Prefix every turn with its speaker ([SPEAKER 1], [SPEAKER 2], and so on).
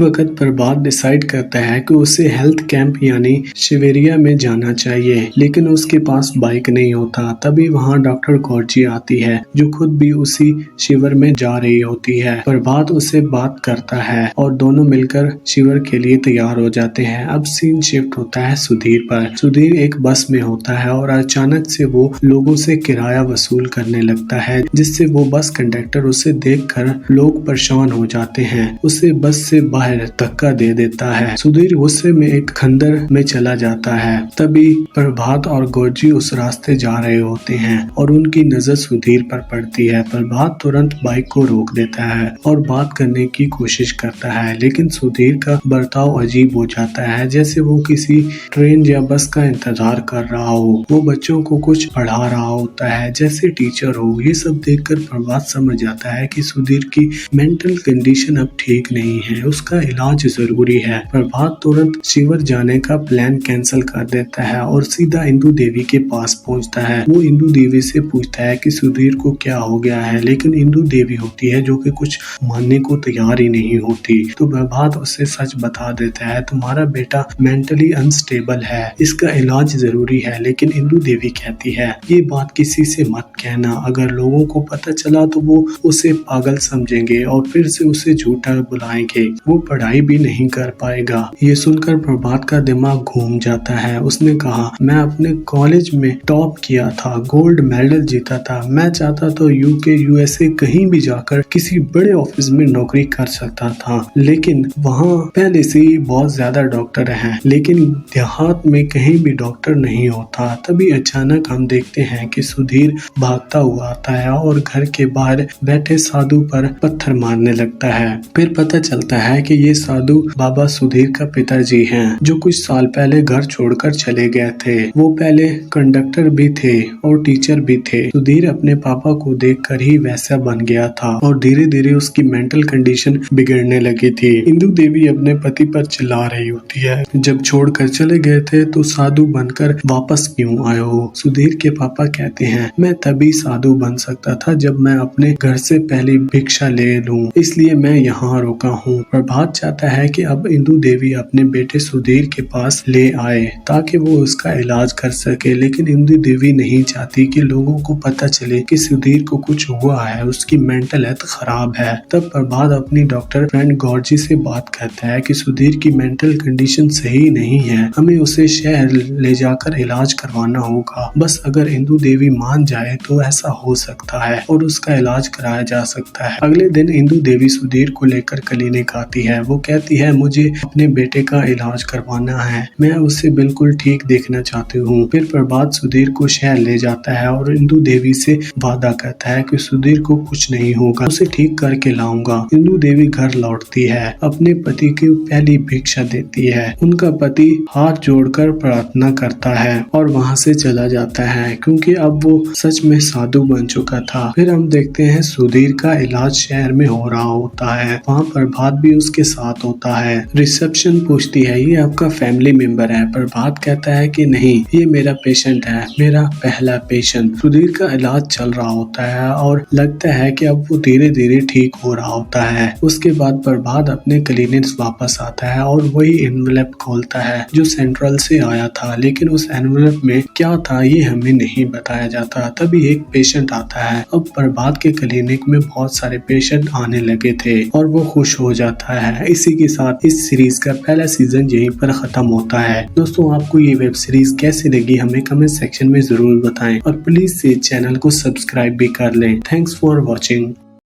[SPEAKER 1] वक्त प्रभात डिसाइड करता है कि उसे हेल्थ कैंप यानी शिविरिया में जाना चाहिए, लेकिन उसके पास बाइक नहीं होता। तभी वहाँ डॉक्टर गॉर्जी आती है, जो खुद भी उसी शिविर में जा रही होती है। प्रभात उससे बात करता है और दोनों मिलकर शिविर के लिए तैयार हो जाते हैं। अब सीन शिफ्ट होता है सुधीर पर। सुधीर एक बस में होता है और अचानक से वो लोगों से किराया वसूल करने लगता है, जिससे वो बस कंडक्टर उसे देखकर लोग परेशान हो जाते हैं। उसे बस से बाहर धक्का दे देता है। सुधीर गुस्से में एक खंडर में चला जाता है। तभी प्रभात और गॉर्जी उस रास्ते जा रहे होते हैं और उनकी नजर सुधीर पर पड़ती है। प्रभात तुरंत बाइक को रोक देता है और बात करने की कोशिश करता है, लेकिन सुधीर का बर्ताव अजीब हो जाता है, जैसे वो किसी ट्रेन या बस का इंतजार कर रहा हो। वो बच्चों को कुछ पढ़ा रहा होता है, जैसे टीचर हो। ये सब देखकर प्रभात समझ जाता है कि सुधीर की मेंटल कंडीशन अब ठीक नहीं है, उसका इलाज जरूरी है। प्रभात तुरंत शिविर जाने का प्लान कैंसिल कर देता है और सीधा इंदु देवी के पास पहुंचता है। वो इंदु देवी से पूछता है कि सुधीर को क्या हो गया है, लेकिन इंदु देवी होती है जो कि कुछ मानने को तैयार ही नहीं होती। तो प्रभात उससे सच बता देता है, तुम्हारा बेटा मेंटली अनस्टेबल है, इसका इलाज जरूरी है। लेकिन इंदु देवी कहती है, ये बात किसी से मत कहना, अगर लोगों को पता चला तो वो उसे पागल समझेंगे और फिर से उसे झूठा बुलाएंगे, वो पढ़ाई भी नहीं कर पाएगा। ये सुनकर प्रभात का दिमाग घूम जाता है। उसने कहा, मैं अपने कॉलेज में टॉप किया था, गोल्ड मेडल जीता था, मैं चाहता तो यूके यूएसए कहीं भी जाकर किसी बड़े ऑफिस में नौकरी कर सकता था, लेकिन वहाँ पहले से ही बहुत ज्यादा डॉक्टर हैं, लेकिन देहात में कहीं भी डॉक्टर नहीं होता। तभी अचानक हम देखते हैं कि सुधीर भागता हुआ आता है और घर के बाहर बैठे साधु पर पत्थर मारने लगता है। फिर पता चलता है कि ये साधु बाबा सुधीर का पिताजी हैं, जो कुछ साल पहले घर छोड़कर चले गए थे। वो पहले कंडक्टर भी थे और टीचर भी थे। सुधीर अपने पापा को देखकर ही वैसा बन गया था और धीरे धीरे उसकी मेंटल कंडीशन बिगड़ने लगी थी। इंदु देवी अपने पति पर चिल्ला रही होती है, जब छोड़कर चले गए थे तो साधु बनकर वापस क्यों आए हो? सुधीर के पापा कहते हैं, मैं तभी साधु बन सकता था जब मैं अपने घर से पहली भिक्षा ले लूं, इसलिए मैं यहाँ रुका हूँ। प्रभात चाहता है कि अब इंदु देवी अपने बेटे सुधीर के पास ले आए ताकि वो उसका इलाज कर सके, लेकिन इंदु देवी नहीं चाहती कि लोगों को पता चले कि सुधीर को कुछ हुआ है, उसकी मेंटल हेल्थ खराब है। तब प्रभात अपनी डॉक्टर फ्रेंड गॉर्जी से बात करता है कि सुधीर की मेंटल कंडीशन सही नहीं है, हमें उसे शहर ले जाकर इलाज करवाना होगा। बस अगर इंदु देवी मान जाए तो ऐसा हो सकता है और उसका इलाज कराया जा सकता है। अगले दिन इंदु देवी सुधीर को लेकर क्लिनिक आती है। वो कहती है, मुझे अपने बेटे का इलाज करवाना है, मैं उसे बिल्कुल ठीक देखना चाहती हूँ। फिर प्रभात सुधीर को शहर ले जाता है और इंदु देवी से वादा करता है कि सुधीर को कुछ नहीं होगा, उसे ठीक करके लाऊंगा। इंदु देवी घर लौटती है, अपने पति की पहली भिक्षा देती है। उनका पति हाथ जोड़कर प्रार्थना करता है और वहाँ से चला जाता है, क्योंकि अब वो सच में साधु बन चुका था। फिर हम देखते हैं सुधीर का इलाज शहर में हो रहा होता है। वहाँ प्रभात भी उसके साथ होता है। रिसेप्शन पूछती है, ये आपका फैमिली मेंबर है? प्रभात कहता है कि नहीं, ये मेरा पेशेंट है, मेरा पहला पेशेंट। सुधीर का इलाज चल रहा होता है और लगता है कि अब वो धीरे धीरे ठीक हो रहा होता है। उसके बाद प्रभात अपने क्लिनिक वापस आता है और वही एनवेलप खोलता है जो सेंट्रल से आया था, लेकिन उस एनवेलप में क्या था ये हमें नहीं बताया जाता। तभी एक पेशेंट आता है। अब प्रभात के क्लिनिक में बहुत सारे पेशेंट आने लगे थे और वो खुश हो जाता है। इसी के साथ इस सीरीज का पहला सीजन यहीं पर खत्म होता है। दोस्तों, आपको ये वेब सीरीज कैसी लगी हमें कमेंट सेक्शन में जरूर बताएं और प्लीज से चैनल को सब्सक्राइब भी कर लें। Thanks for watching.